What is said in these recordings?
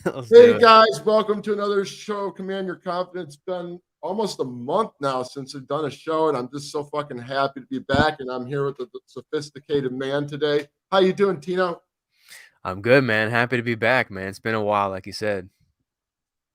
Let's do Hey it. guys, welcome to another show, Command Your Confidence. It's been almost a month now since I've done a show, and I'm just so fucking happy to be back. And I'm here with the sophisticated man today. How you doing, Tino? I'm good, man. Happy to be back, man. It's been a while, like you said.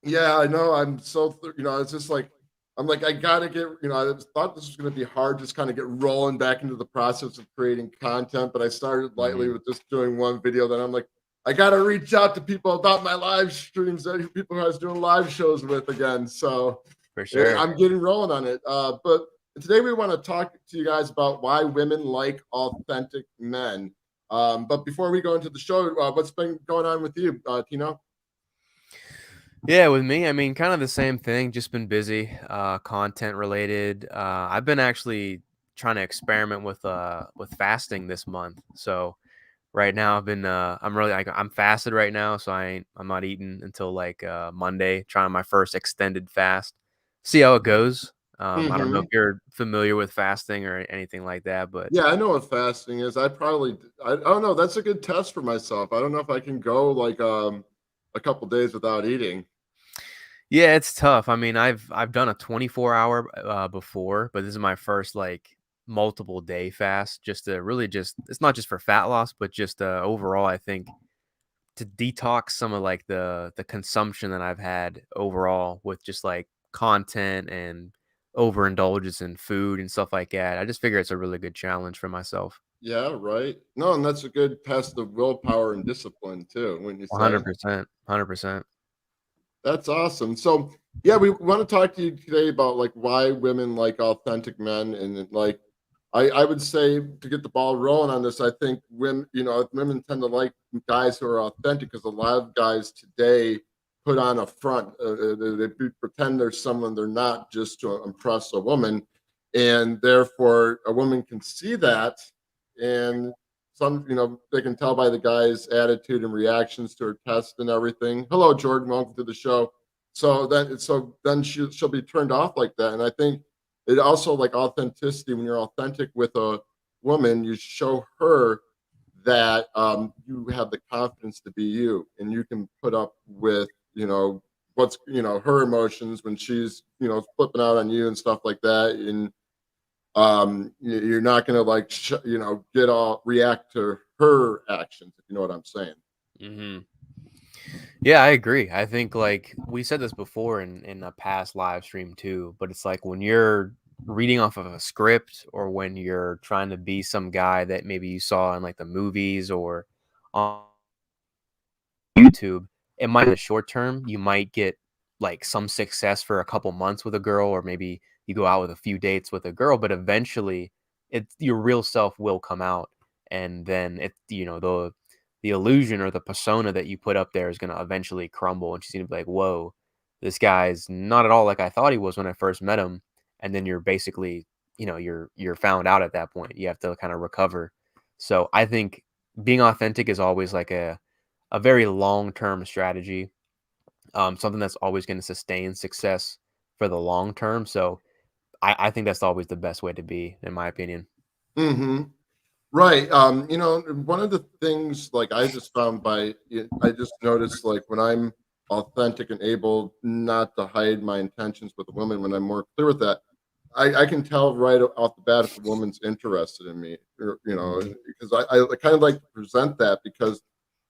Yeah, I know. I'm so it's just like I'm like I gotta get. I thought this was gonna be hard, just kind of get rolling back into the process of creating content. But I started lightly Mhm. with just doing one video. Then I'm like, I gotta reach out to people about my live streams, people who I was doing live shows with again. So For sure. I'm getting rolling on it. But today we want to talk to you guys about why women like authentic men. But before we go into the show, what's been going on with you, Tino? Yeah, with me, I mean, kind of the same thing. Just been busy, content related. I've been actually trying to experiment with fasting this month. So right now, I'm really like I'm fasted right now, so I'm not eating until like Monday. Trying my first extended fast. See how it goes. I don't know if Mm-hmm. you're familiar with fasting or anything like that, but Yeah, I know what fasting is. I don't know. That's a good test for myself. I don't know if I can go like a couple days without eating. yeah, it's tough. I mean, I've done a 24-hour before, but this is my first like multiple day fast just to really just it's not just for fat loss, but just overall I think to detox some of like the consumption that I've had overall with just like content and overindulgence in food and stuff like that. I just figure it's a really good challenge for myself. Yeah, right. No, and that's a good test of willpower and discipline too, wouldn't you say? 100%. 100%. That's awesome. So, yeah, we want to talk to you today about like why women like authentic men, and like I would say to get the ball rolling on this, I think women tend to like guys who are authentic because a lot of guys today put on a front. They pretend they're someone they're not just to impress a woman, and therefore a woman can see that, and they can tell by the guy's attitude and reactions to her test and everything. Hello, Jordan. Welcome to the show. So then she'll be turned off like that. And I think it also like authenticity. When you're authentic with a woman, you show her that you have the confidence to be you, and you can put up with what's her emotions when she's flipping out on you and stuff like that. And you're not going to like get all react to her actions, if you know what I'm saying. Mhm. Yeah, I agree. I think like we said this before in a past live stream too, but it's like when you're reading off of a script or when you're trying to be some guy that maybe you saw in like the movies or on YouTube, it might in the short term you might get like some success for a couple months with a girl or maybe you go out with a few dates with a girl, but eventually it's your real self will come out and then the illusion or the persona that you put up there is going to eventually crumble and she's going to be like, "Whoa, this guy's not at all like I thought he was when I first met him." And then you're basically, you're found out at that point. You have to kind of recover. So, I think being authentic is always like a very long-term strategy, something that's always going to sustain success for the long term. So I think that's always the best way to be, in my opinion. Mm-hmm. Right. One of the things like I just noticed like when I'm authentic and able not to hide my intentions with a woman, when I'm more clear with that, I can tell right off the bat if a woman's interested in me, or, Mhm. because I kind of like to present that because,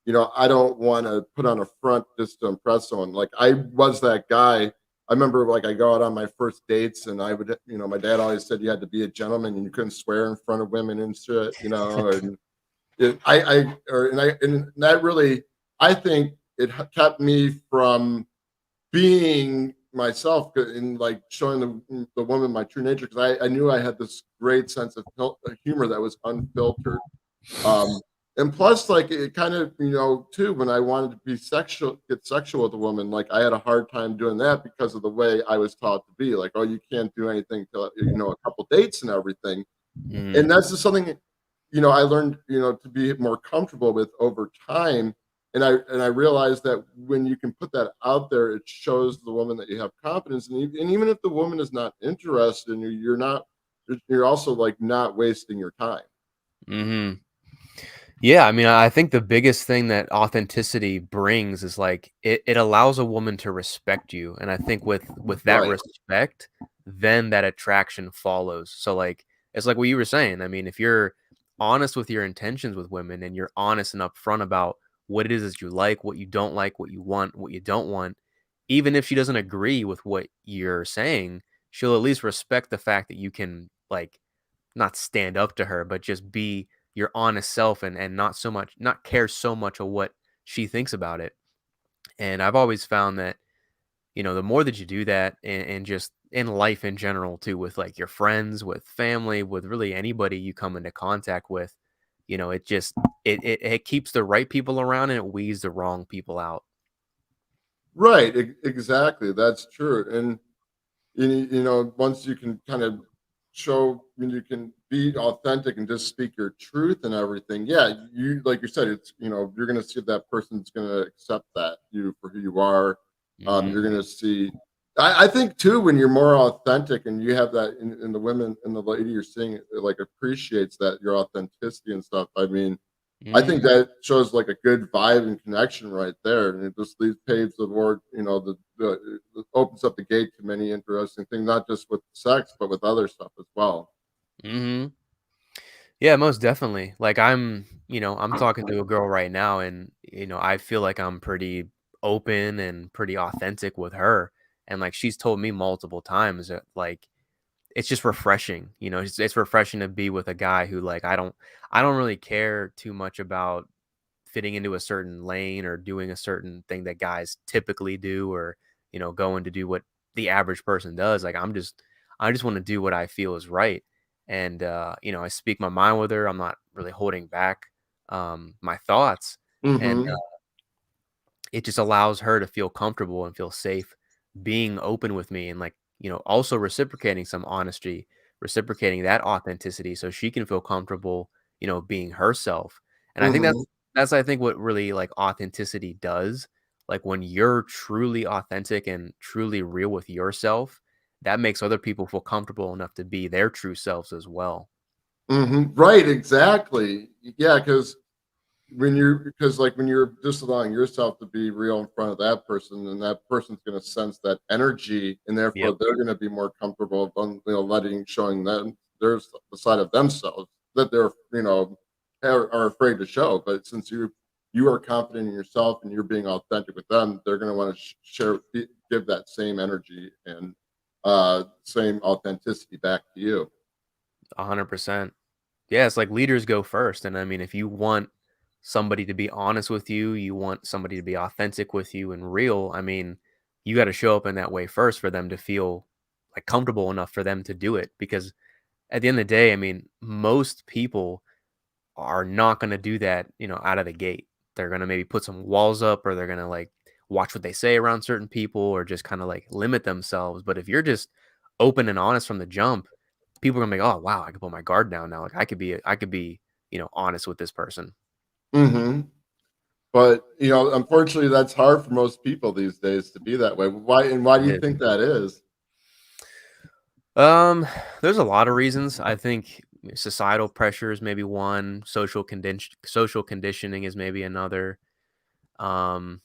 I don't want to put on a front just to impress someone. Like I was that guy. I remember like I go out on my first dates and I would, my dad always said you had to be a gentleman and you couldn't swear in front of women and shit, and and that really, I think it kept me from being myself and like showing the woman my true nature because I knew I had this great sense of humor that was unfiltered. Um, and plus, like it kind of, too, when I wanted to get sexual with a woman, like I had a hard time doing that because of the way I was taught to be. Like, oh, you can't do anything till a couple dates and everything. Mhm. And that's just something I learned to be more comfortable with over time. And I realized that when you can put that out there, it shows the woman that you have confidence. And even if the woman is not interested in you, you're also like not wasting your time. Mhm. Yeah, I mean, I think the biggest thing that authenticity brings is like it allows a woman to respect you. And I think with that Right. respect, then that attraction follows. So like it's like what you were saying. I mean, if you're honest with your intentions with women and you're honest and upfront about what it is that you like, what you want, what you don't want, even if she doesn't agree with what you're saying, she'll at least respect the fact that you can like not stand up to her, but just be your honest self and not care so much of what she thinks about it. And I've always found that, the more that you do that and just in life in general too, with like your friends, with family, with really anybody you come into contact with, it just it keeps the right people around and it weeds the wrong people out. Right. Exactly. That's true. And once you can kind of show when you can be authentic and just speak your truth and everything, yeah, you like you said, it's you're gonna see if that person's gonna accept that you for who you are. Hmm. You're gonna see. I think too when you're more authentic and you have that in the women and the lady you're seeing like appreciates that your authenticity and stuff. I mean, I think Hmm. that shows like a good vibe and connection right there, and it just leaves paves the board. It opens up the gate to many interesting things, not just with sex, but with other stuff as well. Hmm. Yeah, most definitely. Like I'm talking to a girl right now and I feel like I'm pretty open and pretty authentic with her. And like she's told me multiple times that like it's just refreshing. It's refreshing to be with a guy who like I don't really care too much about fitting into a certain lane or doing a certain thing that guys typically do or going to do what the average person does. Like I just want to do what I feel is right. And I speak my mind with her. I'm not really holding back my thoughts. And Hmm. it just allows her to feel comfortable and feel safe being open with me and like, also reciprocating some honesty, reciprocating that authenticity so she can feel comfortable, being herself. And I think Hmm. that's I think what really like authenticity does. Like when you're truly authentic and truly real with yourself, that makes other people feel comfortable enough to be their true selves as well. Hmm. Right. Exactly. Yeah. Because like when you're just allowing yourself to be real in front of that person, and that person's going to sense that energy, and Yep. therefore they're going to be more comfortable on showing them there's the side of themselves that they're are afraid to show. But since you are confident in yourself and you're being authentic with them, they're going to want to give that same energy and same authenticity back to you. 100%. Yeah, it's like leaders go first. And I mean, if you want somebody to be honest with you, you want somebody to be authentic with you and real, I mean, you got to show up in that way first for them to feel like comfortable enough for them to do it. Because at the end of the day, I mean, most people are not going to do that, out of the gate. They're going to maybe put some walls up or they're going to like watch what they say around certain people or just kind of like limit themselves. But if you're just open and honest from the jump, people are gonna be like, "Oh, wow, I can put my guard down now. Like I could be, honest with this person." Hmm. But, unfortunately, that's hard for most people these days to be that way. Why do It you is. think that is? Um, there's a lot of reasons. I think societal pressure is maybe one, social conditioning is maybe another. Um,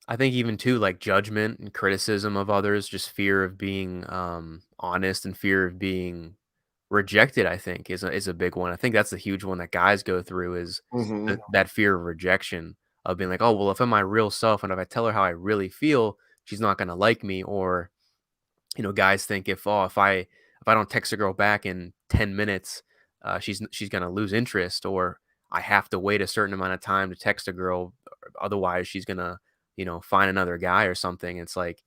I think even too, like judgment and criticism of others, just fear of being honest and fear of being rejected, I think is a big one. I think that's a huge one that guys go through is Mhm, that fear of rejection of being like, oh well, if I'm my real self and if I tell her how I really feel, she's not gonna like me. Or guys think if I don't text a girl back in 10 minutes, she's gonna lose interest, or I have to wait a certain amount of time to text a girl, otherwise she's gonna find another guy or something. It's like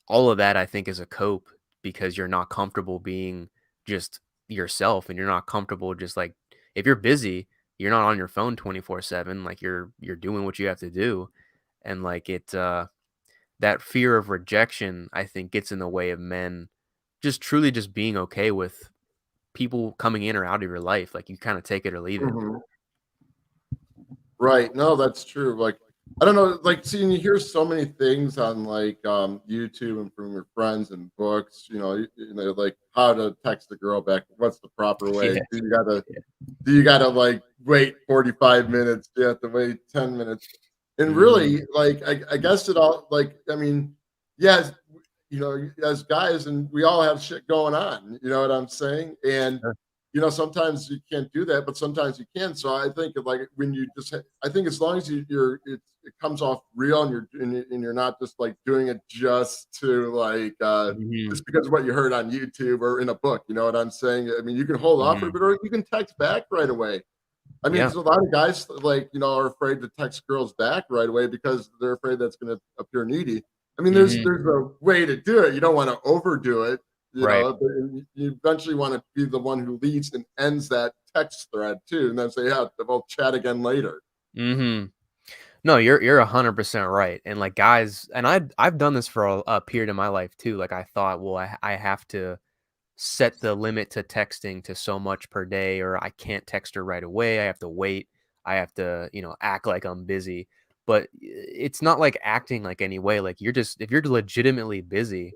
all of that I think is a cope because you're not comfortable being just yourself and you're not comfortable just like if you're busy, you're not on your phone 24/7, like you're doing what you have to do. And like that fear of rejection I think gets in the way of men just truly just being okay with people coming in or out of your life. Like you kind of take it or leave it. mhm. Right, no, that's true, like, I don't know, like, seeing you hear so many things on like YouTube and from your friends and books, like how to text a girl back, what's the proper way? Yeah, yeah. Do you gotta like wait 45 minutes? Do you have to wait 10 minutes? And Mhm. really, like, I guess it all like, I mean, yes, as guys, and we all have shit going on, you know what I'm saying? And Sure. sometimes you can't do that, but sometimes you can. So I think like when you just, I think as long as it comes off real, and you're not just like doing it just to like Mhm, just because of what you heard on YouTube or in a book. You know what I'm saying? I mean, you can hold off for a mhm. bit, or you can text back right away. I mean, Yeah. because a lot of guys like are afraid to text girls back right away because they're afraid that's going to appear needy. I mean, Mhm. there's a way to do it. You don't want to overdo it, Right. but you eventually want to be the one who leads and ends that text thread too, and then say, "Yeah, we'll chat again later." Mhm. No, you're 100% right, and, like, guys and I've done this for a period of my life too, like, I thought, "Well, I have to set the limit to texting to so much per day, or I can't text her right away, I have to wait, I have to, act like I'm busy." But it's not like acting like any way, like, you're just if you're legitimately busy,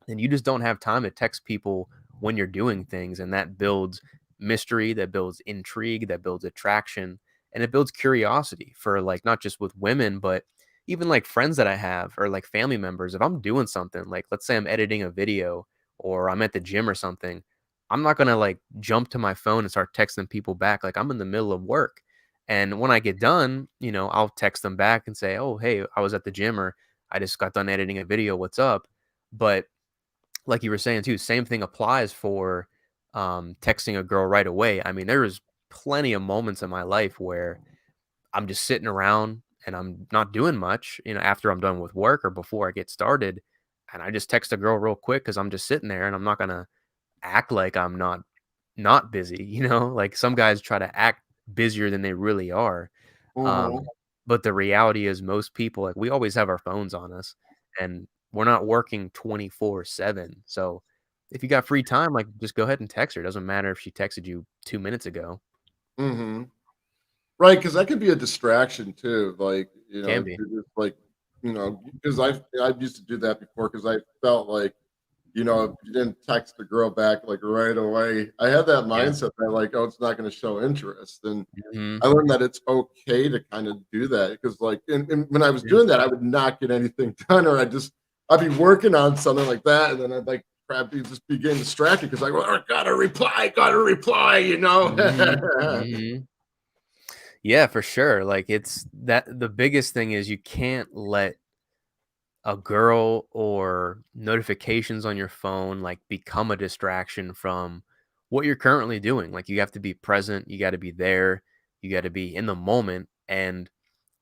and you just don't have time to text people when you're doing things, and that builds mystery, that builds intrigue, that builds attraction, and it builds curiosity for, like, not just with women, but even like friends that I have or like family members. If I'm doing something, like let's say I'm editing a video or I'm at the gym or something, I'm not gonna like jump to my phone and start texting people back, like I'm in the middle of work. And when I get done, I'll text them back and say, "Oh, hey, I was at the gym," or "I just got done editing a video, what's up?" But like you were saying too, same thing applies for, texting a girl right away. I mean, there was plenty of moments in my life where I'm just sitting around and I'm not doing much, after I'm done with work or before I get started, and I just text a girl real quick because 'cause I'm just sitting there and I'm not gonna act like I'm not busy, Like, some guys try to act busier than they really are. Hmm. But the reality is most people, like, we always have our phones on us, and we're not working 24/7. So, if you got free time, like, just go ahead and text her. It doesn't matter if she texted you 2 minutes ago. Hmm. Right, because that could be a distraction too. Like, Can be. to just like, because I used to do that before because I felt like, if you didn't text the girl back like right away, I had that Yeah. mindset that like, oh, it's not going to show interest. And Mhm. I learned that it's okay to kind of do that because like, and when I was Yeah. doing that, I would not get anything done, or I'd be working on something like that, and then I'd like crap, you just be getting distracted because like, well, I gotta reply, Mhm. Mhm. Yeah, for sure. Like, it's that the biggest thing is you can't let a girl or notifications on your phone like become a distraction from what you're currently doing. Like, you have to be present, you got to be there, you got to be in the moment. And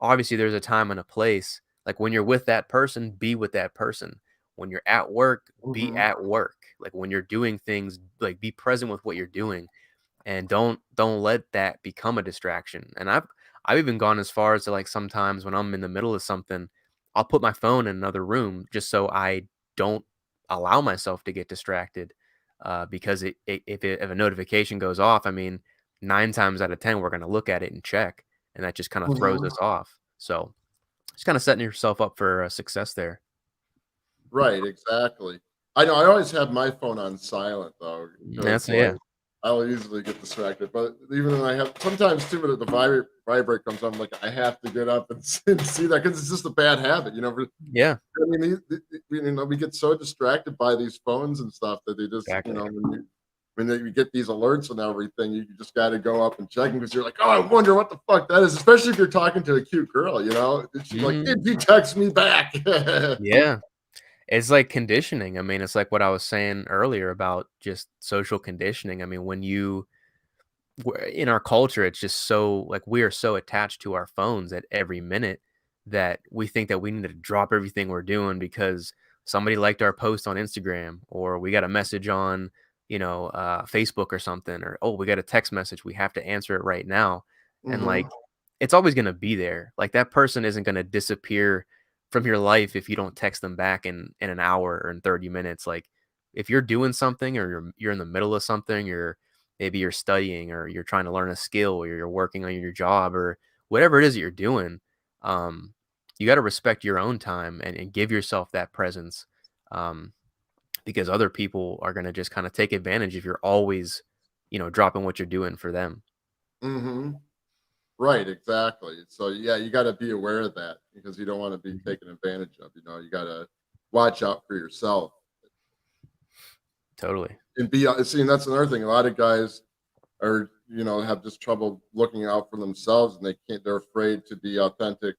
obviously there's a time and a place. Like, when you're with that person, be with that person. When you're at work, be Hmm. at work. Like, when you're doing things, like, be present with what you're doing, and don't let that become a distraction. And I've even gone as far as to, like, sometimes when I'm in the middle of something, I'll put my phone in another room just so I don't allow myself to get distracted. Because if a notification goes off, I mean, 9 times out of 10 we're going to look at it and check, and that just kind of throws Hmm. us off. So just kind of setting yourself up for success there. Right, exactly. I know I always have my phone on silent though, because That's yeah, like I'll easily get distracted. But even when I have sometimes too, when the vibrate comes on, like I have to get up and and see that because it's just a bad habit, yeah, I mean, we get so distracted by these phones and stuff that they just, exactly. you get these alerts and everything, you just got to go up and check them because you're like, oh, I wonder what the fuck that is. Especially if you're talking to a cute girl, Did she like? Hmm. Did you text me back? Yeah. It's like conditioning. I mean, it's like what I was saying earlier about just social conditioning. I mean, in our culture, it's just so like we are so attached to our phones at every minute that we think that we need to drop everything we're doing because somebody liked our post on Instagram, or we got a message on, Facebook or something, or oh, we got a text message. We have to answer it right now. And like, Hmm. it's always going to be there. Like, that person isn't going to disappear from your life if you don't text them back in an hour or in 30 minutes. Like, if you're doing something or you're in the middle of something, maybe you're studying or you're trying to learn a skill or you're working on your job or whatever it is that you're doing, um, you got to respect your own time and give yourself that presence, um, because other people are going to just kind of take advantage if you're always, dropping what you're doing for them. Mhm. Right, exactly. So, yeah, you gotta be aware of that because you don't wanna be Mhm. taken advantage of, you gotta watch out for yourself Totally. and be see, and that's another thing, a lot of guys are, have just trouble looking out for themselves and they're afraid to be authentic,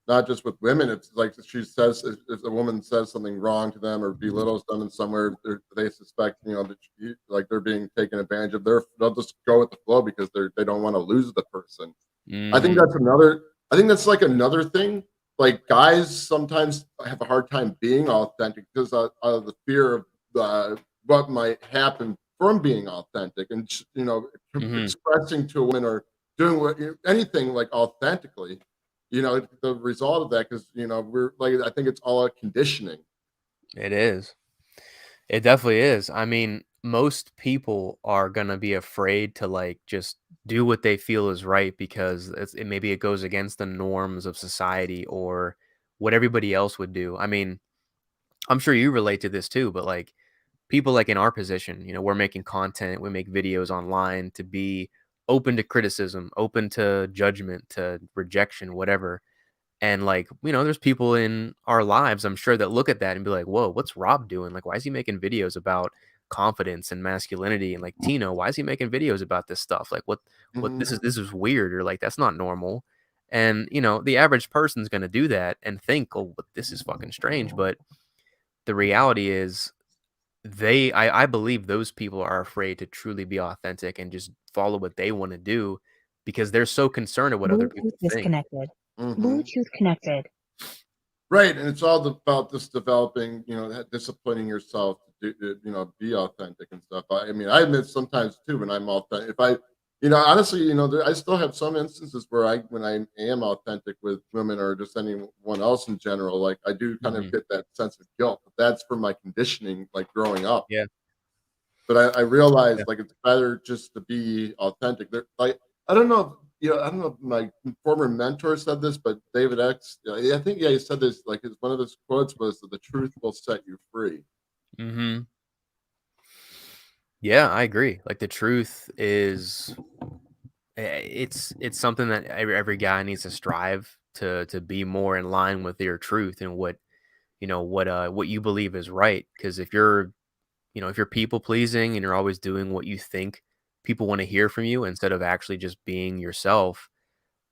not just with women. It's like she says, if a woman says something wrong to them or belittles them in somewhere, they suspect, that like they're being taken advantage of. They'll just go with the flow because they don't want to lose the person. I think Hmm. that's another I think that's like another thing. Like guys sometimes have a hard time being authentic because out of the fear of what might happen from being authentic and Hmm. expressing to a woman or doing anything like authentically. The result of that because we're like I think it's all a conditioning. It is. It definitely is. I mean, most people are gonna be afraid to like just do what they feel is right because maybe it goes against the norms of society or what everybody else would do. I mean, I'm sure you relate to this too, but like people like in our position, we're making content, we make videos online to be open to criticism, open to judgment, to rejection, whatever. And like, there's people in our lives, I'm sure, that look at that and be like, whoa, what's Rob doing? Like, why is he making videos about confidence and masculinity? And like Tino, why is he making videos about this stuff? Like what Mhm, this is weird, or like that's not normal. And the average person's gonna do that and think, oh, this is fucking strange. But the reality is I believe those people are afraid to truly be authentic and just follow what they want to do because they're so concerned of what other Bluetooth people think. disconnected. mhm. Bluetooth connected. Right, and it's all about just developing, that disciplining yourself to be authentic and stuff. I mean, I admit sometimes too when I'm authentic. If I, honestly, I still have some instances where when I am authentic with women or just anyone else in general, like I do kind of Mhm. get that sense of guilt. But that's from my conditioning, like growing up. Yeah. But I Yeah. realized, like, it's better just to be authentic. Like, I don't know if my former mentor said this, but David X, I think, yeah, he said this, like, one of his quotes was that the truth will set you free. Mhm. Yeah, I agree. Like the truth is, it's something that every guy needs to strive to be more in line with your truth and what you believe is right. Because if you're people pleasing and you're always doing what you think people want to hear from you instead of actually just being yourself,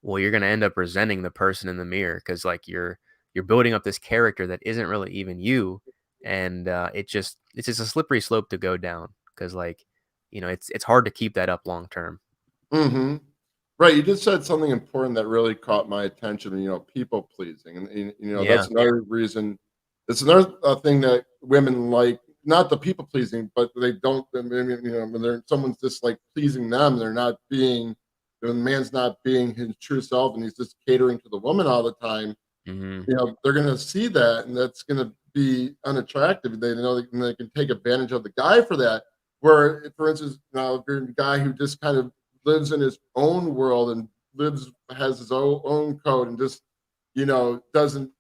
well, you're gonna end up resenting the person in the mirror because like you're building up this character that isn't really even you, and it's just a slippery slope to go down because like it's hard to keep that up long term. Mhm. Right, you just said something important that really caught my attention, people pleasing, and, Yeah. that's another reason it's another, thing that women like, not the people pleasing, but they don't I mean, when someone's just, like, pleasing them, they're not being the man's not being his true self, and he's just catering to the woman all the time, Hmm. they're gonna see that, and that's gonna be unattractive. They know they can take advantage of the guy for that. Where, for instance, now if you're a guy who just kind of lives in his own world and has his own code and just doesn't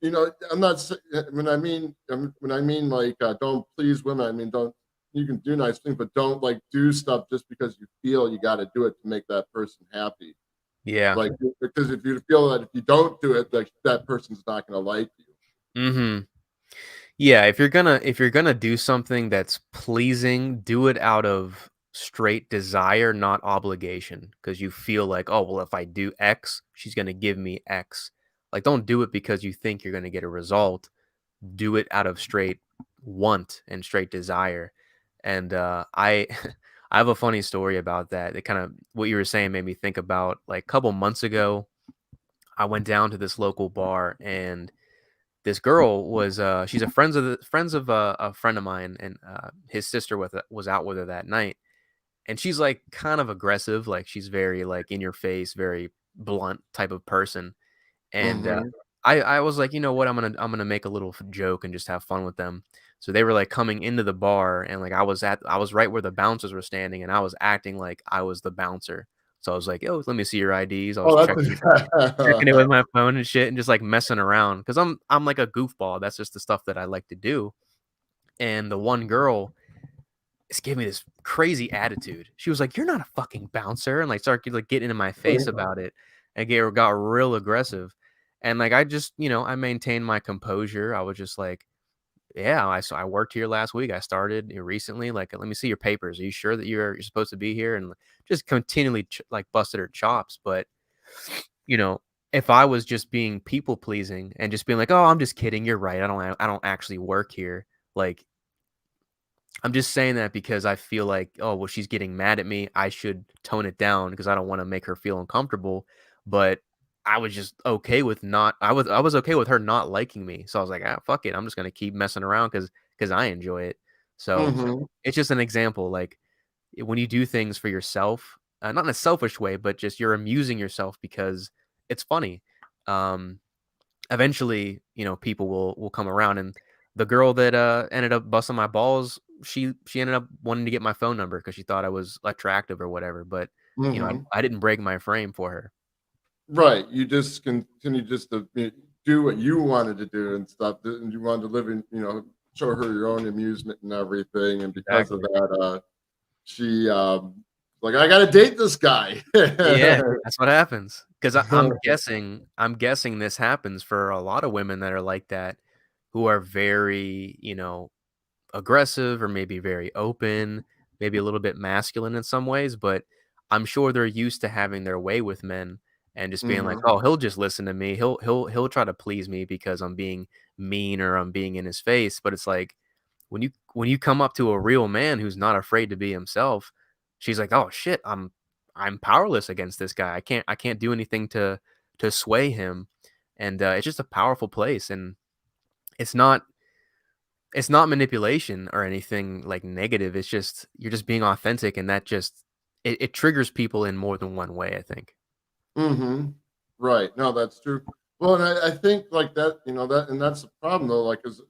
I'm not when I mean like don't please women. I mean don't you can do nice things, but don't like do stuff just because you feel you got to do it to make that person happy. Yeah. Like because if you feel that if you don't do it, like that person's not gonna like you. Hmm. Yeah, if you're gonna do something that's pleasing, do it out of straight desire, not obligation, because you feel like, oh well, if I do X, she's gonna give me X. Like, don't do it because you think you're gonna get a result. Do it out of straight want and straight desire. And I I have a funny story about that. It kind of what you were saying made me think about like a couple months ago. I went down to this local bar and this girl was she's a friends of a friend of mine and his sister was out with her that night and she's like kind of aggressive, like she's very like in your face, very blunt type of person. And Mhm, I was like, you know what, I'm gonna make a little joke and just have fun with them. So they were like coming into the bar and like I was right where the bouncers were standing and I was acting like I was the bouncer, So I was like, "Yo, let me see your IDs." I was Oh, checking it that's with my phone and shit and just, like, messing around because I'm like a goofball. That's just the stuff that I like to do. And the one girl just gave me this crazy attitude. She was like, "You're not a fucking bouncer," and, like, started, like, getting in my face about it and got real aggressive. And, like, I just, I maintained my composure. I was just like, "Yeah, I worked here last week. I started here recently. Like, let me see your papers. Are you sure that you're supposed to be here?" And just continually like busted her chops. But you know, if I was just being people pleasing and just being like, "Oh, I'm just kidding. You're right. I don't actually work here." Like, I'm just saying that because I feel like, oh, well, she's getting mad at me. I should tone it down because I don't want to make her feel uncomfortable. But I was just okay with not. I was okay with her not liking me. So I was like, ah, fuck it. I'm just gonna keep messing around because I enjoy it. So Mhm, it's just an example. Like when you do things for yourself, not in a selfish way, but just you're amusing yourself because it's funny. Um, eventually, people will come around, and the girl that ended up busting my balls, she ended up wanting to get my phone number because she thought I was attractive or whatever. But mhm. I didn't break my frame for her. Right, you just continue just to do what you wanted to do and stuff, and you wanted to live in, show her your own amusement and everything, and because of Exactly. that, she, like, "I gotta date this guy." Yeah, that's what happens. Because I'm guessing this happens for a lot of women that are like that, who are very, aggressive or maybe very open, maybe a little bit masculine in some ways, but I'm sure they're used to having their way with men and just being like, Mhm, "Oh, he'll just listen to me. He'll try to please me because I'm being mean or I'm being in his face." But it's like when you come up to a real man who's not afraid to be himself, she's like, "Oh shit, I'm powerless against this guy. I can't do anything to sway him." And it's just a powerful place, and it's not it's not manipulation or anything, like, negative, it's just you're just being authentic, and that just it triggers people in more than one way, I think. mhm. Right, no, that's true. Well, and I think, like, that, that and that's the problem, though, like, 'cause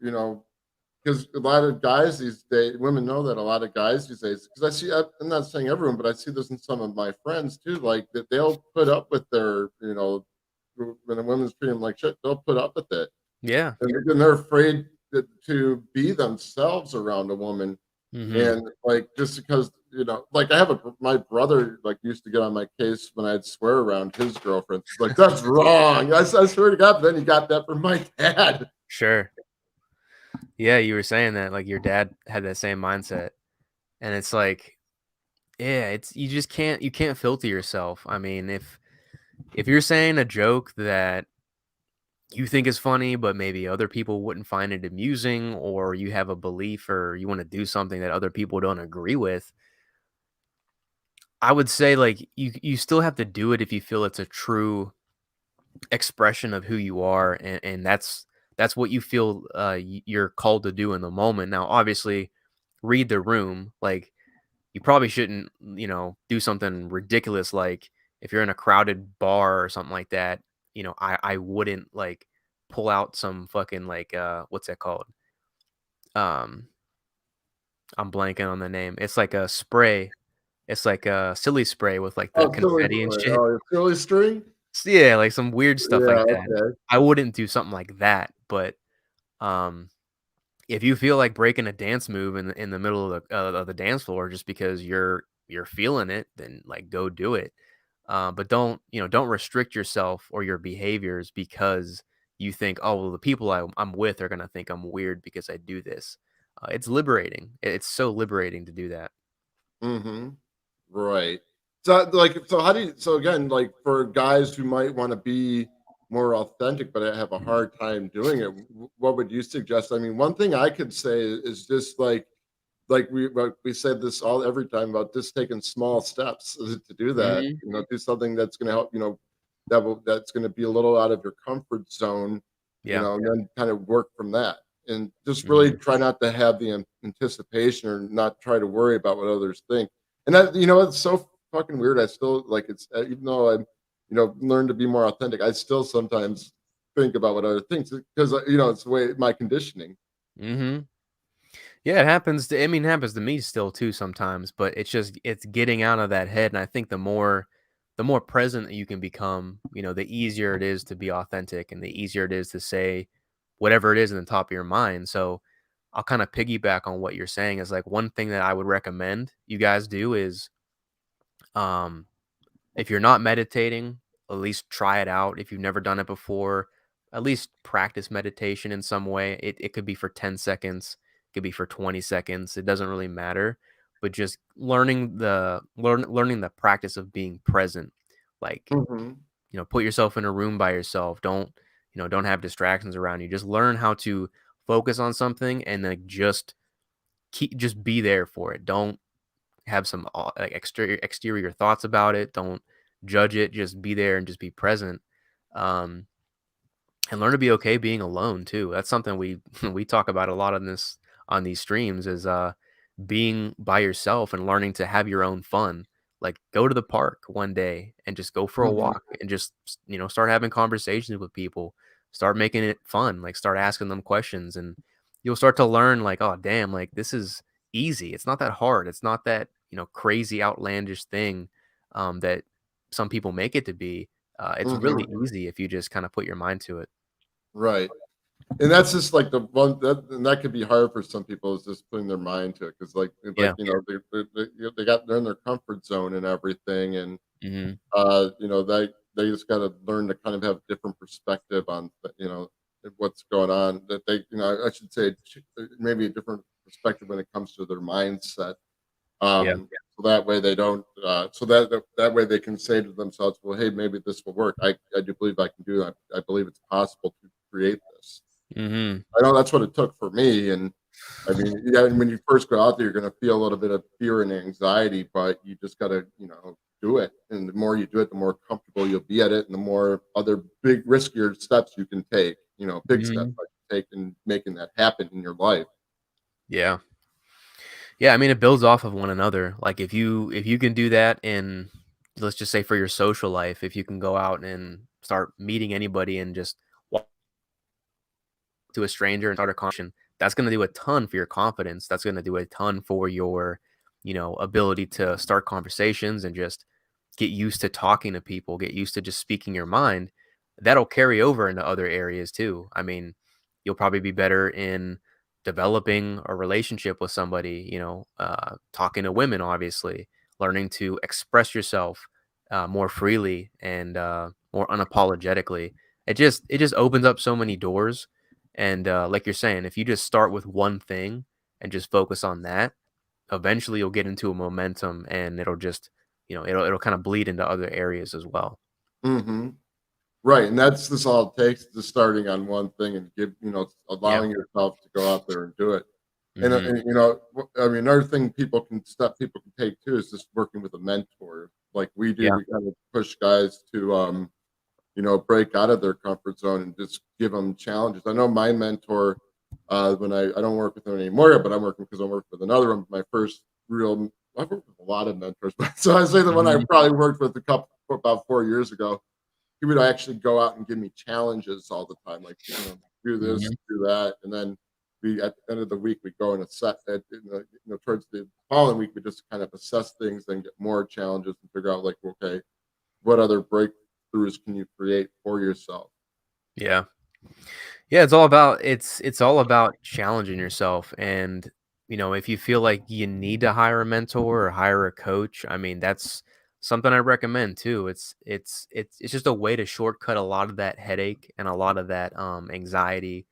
a lot of guys these days, women know that a lot of guys these days, because I'm not saying everyone, but I see this in some of my friends too, like, that they'll put up with their, when a woman's treating them like shit, they'll put up with it. Yeah. And they're afraid to be themselves around a woman. Mhm. And, like, just because, like, my brother, like, used to get on my case when I'd swear around his girlfriends. He's like, "That's wrong." I swear to God, then he got that from my dad. Sure. Yeah, you were saying that, like, your dad had that same mindset, and it's like, yeah, it's you can't filter yourself. I mean, if you're saying a joke that you think is funny, but maybe other people wouldn't find it amusing, or you have a belief or you wanna do something that other people don't agree with, I would say, like, you still have to do it if you feel it's a true expression of who you are, and that's what you feel, you're called to do in the moment. Now, obviously, read the room, like, you probably shouldn't, do something ridiculous, like, if you're in a crowded bar or something like that, I wouldn't, like, pull out some fucking, like, what's that called? Um, I'm blanking on the name. It's like a spray. It's like a silly spray with, like, the Oh, silly confetti and boy. shit. Oh, silly string? Yeah, like some weird stuff Yeah, like that. okay. I wouldn't do something like that, but, um, if you feel like breaking a dance move in the middle of the dance floor just because you're feeling it, then, like, go do it. But don't restrict yourself or your behaviors because you think, "Oh, well, the people I'm with are gonna think I'm weird because I do this." It's liberating. It's so liberating to do that. Mhm. Right. So how do you so again, like, for guys who might wanna be more authentic, but I have a hard time doing it, what would you suggest? I mean, one thing I could say is just, we said this all every time about just taking small steps to do that, Mhm. do something that's gonna help, that's gonna be a little out of your comfort zone, Yeah. and then kind of work from that. And just really Mhm. try not to have the anticipation or not try to worry about what others think. And that, it's so fucking weird. I still like it's even though I'm, learned to be more authentic, I still sometimes think about what other things because it's the way my conditioning. Mhm. Yeah, it happens it happens to me still too sometimes, but it's getting out of that head, and I think the more the more present that you can become, the easier it is to be authentic and the easier it is to say whatever it is in the top of your mind. So I'll kind of piggyback on what you're saying is like one thing that I would recommend you guys do is um if you're not meditating, at least try it out. If you've never done it before, at least practice meditation in some way. It could be for 10 seconds, it could be for 20 seconds. It doesn't really matter. But just learning the practice of being present. Like, Mhm. put yourself in a room by yourself. Don't have distractions around you. Just learn how to focus on something and like just be there for it. Don't have some like exterior thoughts about it. Don't judge it. Just be there and just be present. Um, and learn to be okay being alone too. That's something we we talk about a lot on these streams is being by yourself and learning to have your own fun. Like go to the park one day and just go for a Mhm. walk and just start having conversations with people. Start making it fun. Like start asking them questions and you'll start to learn like, oh damn, like this is easy. It's not that hard. It's not that, crazy outlandish thing that some people make it to be. It's really Mhm. easy if you just kind of put your mind to it. Right. And that's just like the one that could be hard for some people is just putting their mind to it because Yeah. they they're in their comfort zone and everything and Mhm. they just got to learn to kind of have a different perspective on what's going on that I should say maybe a different perspective when it comes to their mindset. Yeah. So that way they don't so that way they can say to themselves, well, hey, maybe this will work. I do believe I can do that. I believe it's possible to create this. Mhm. I know that's what it took for me. And I mean, yeah, and when you first go out there, you're going to feel a little bit of fear and anxiety, but you just got to, do it. And the more you do it, the more comfortable you'll be at it, and the more other big, riskier steps you can take. Big steps Mhm. I can take in making that happen in your life. Yeah. Yeah, I mean, it builds off of one another. Like if you can do that in, let's just say for your social life, if you can go out and start meeting anybody and just walk to a stranger and start a conversation, that's going to do a ton for your confidence. That's going to do a ton for your, ability to start conversations and just get used to talking to people, get used to just speaking your mind. That'll carry over into other areas too. I mean, you'll probably be better in developing a relationship with somebody, talking to women, obviously, learning to express yourself more freely and more unapologetically. It just opens up so many doors. And like you're saying, if you just start with one thing and just focus on that, eventually you'll get into a momentum and it'll just, it'll kind of bleed into other areas as well. Hmm. Right, and that's all it takes, just starting on one thing and Yeah. allowing yourself to go out there and do it. Hmm. I mean, another thing people can take too is just working with a mentor, like we do. Yeah. We kind of push guys to, break out of their comfort zone and just give them challenges. I know my mentor, when I don't work with him anymore, but I'm working because I'm working with another one. My first real, I've worked with a lot of mentors, but so I say the one I Hmm. probably worked with a couple about 4 years ago, he would actually go out and give me challenges all the time, like, do this, Hmm. do that, and then we at the end of the week we go and assess it. Towards the following week we just kind of assess things, then get more challenges and figure out like, okay, what other breakthroughs can you create for yourself? Yeah. Yeah, it's all about challenging yourself and if you feel like you need to hire a mentor or hire a coach, I mean that's something I recommend too. It's just a way to shortcut a lot of that headache and a lot of that anxiety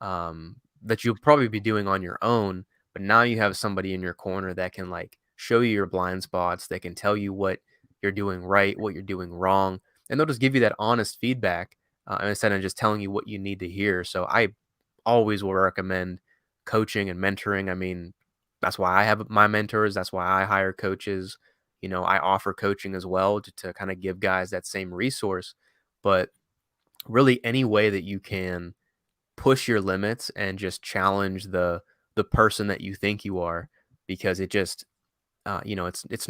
that you'll probably be doing on your own, but now you have somebody in your corner that can like show you your blind spots, they can tell you what you're doing right, what you're doing wrong, and they'll just give you that honest feedback instead of just telling you what you need to hear. So I always will recommend coaching and mentoring. I mean, that's why I have my mentors, that's why I hire coaches. I offer coaching as well to kind of give guys that same resource, but really any way that you can push your limits and just challenge the person that you think you are because it just it's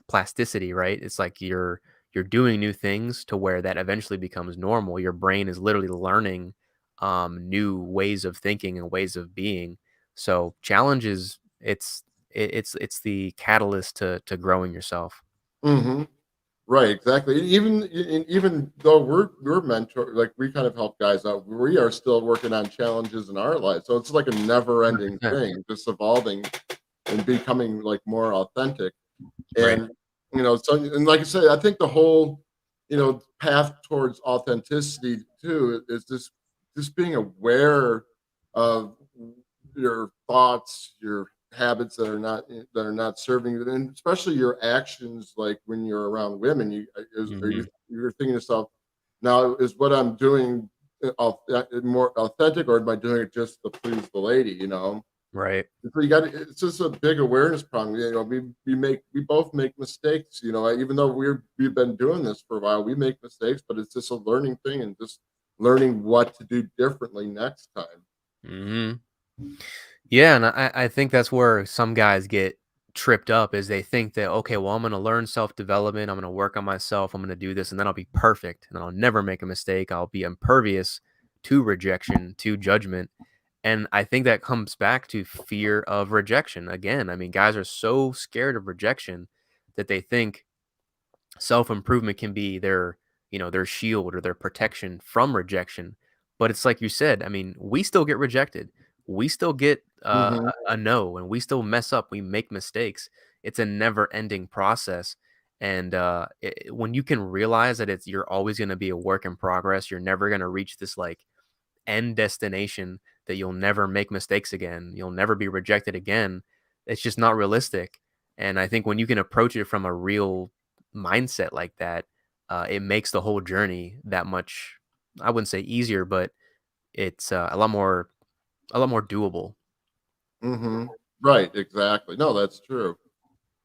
plasticity, right? It's like you're doing new things to where that eventually becomes normal. Your brain is literally learning new ways of thinking and ways of being. So challenges it's the catalyst to growing yourself. Hmm. Right, exactly. Even though we're mentor, like we kind of help guys out, we are still working on challenges in our lives. So it's like a never-ending 100%. thing, just evolving and becoming like more authentic. Right. And so and like I say, I think the whole path towards authenticity too is just being aware of your thoughts, your habits that are not serving you, and especially your actions. Like when you're around women, Mhm. you're thinking to yourself, now is what I'm doing more authentic, or am I doing it just to please the lady? Right. So it's just a big awareness problem. We both make mistakes. Even though we've been doing this for a while, we make mistakes, but it's just a learning thing and just learning what to do differently next time. Mhm. Yeah, and I think that's where some guys get tripped up is they think that, okay, well, I'm gonna learn self-development, I'm gonna work on myself, I'm gonna do this, and then I'll be perfect, and I'll never make a mistake. I'll be impervious to rejection, to judgment. And I think that comes back to fear of rejection. Again, I mean, guys are so scared of rejection that they think self-improvement can be their shield or their protection from rejection. But it's like you said, I mean, we still get rejected. We still get Hmm. a no, and we still mess up. We make mistakes. It's a never-ending process. And when you can realize that you're always going to be a work in progress, you're never going to reach this like end destination that you'll never make mistakes again. You'll never be rejected again. It's just not realistic. And I think when you can approach it from a real mindset like that, it makes the whole journey that much. I wouldn't say easier, but it's a lot more doable. Hmm. Right, exactly. No, that's true.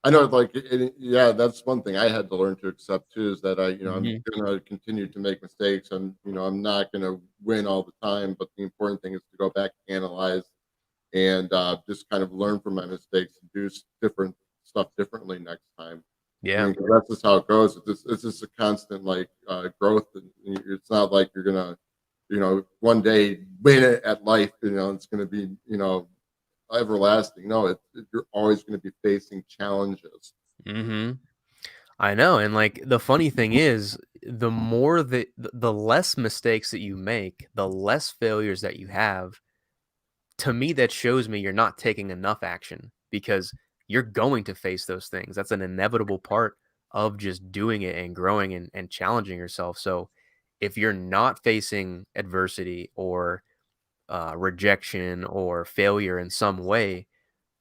I know, like, yeah, that's one thing I had to learn to accept too is that I'm Hmm. gonna continue to make mistakes. I'm not gonna win all the time, but the important thing is to go back, analyze, and just kind of learn from my mistakes and do different stuff differently next time. I Yeah. mean, 'cause that's just how it goes. It's just a constant like growth, and it's not like you're gonna, one day win it at life. It's gonna be everlasting. No, you're always gonna be facing challenges. Hmm. I know. And like the funny thing is, the more the less mistakes that you make, the less failures that you have, to me that shows me you're not taking enough action because you're going to face those things. That's an inevitable part of just doing it and growing and challenging yourself. So if you're not facing adversity or rejection or failure in some way,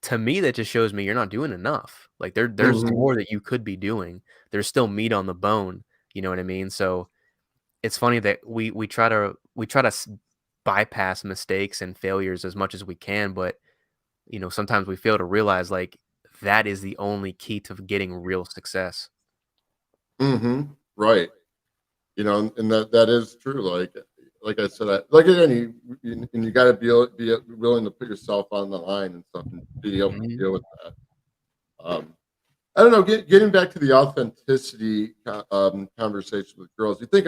to me that just shows me you're not doing enough. Like there's Hmm. more that you could be doing. There's still meat on the bone. You know what I mean? So it's funny that we try to bypass mistakes and failures as much as we can, but sometimes we fail to realize like that is the only key to getting real success. Hmm. Right. And that is true. Like I said, like and you got to be willing to put yourself on the line and stuff, and be able to Mhm. deal with that. Um, I don't know. Getting back to the authenticity conversation with girls, you think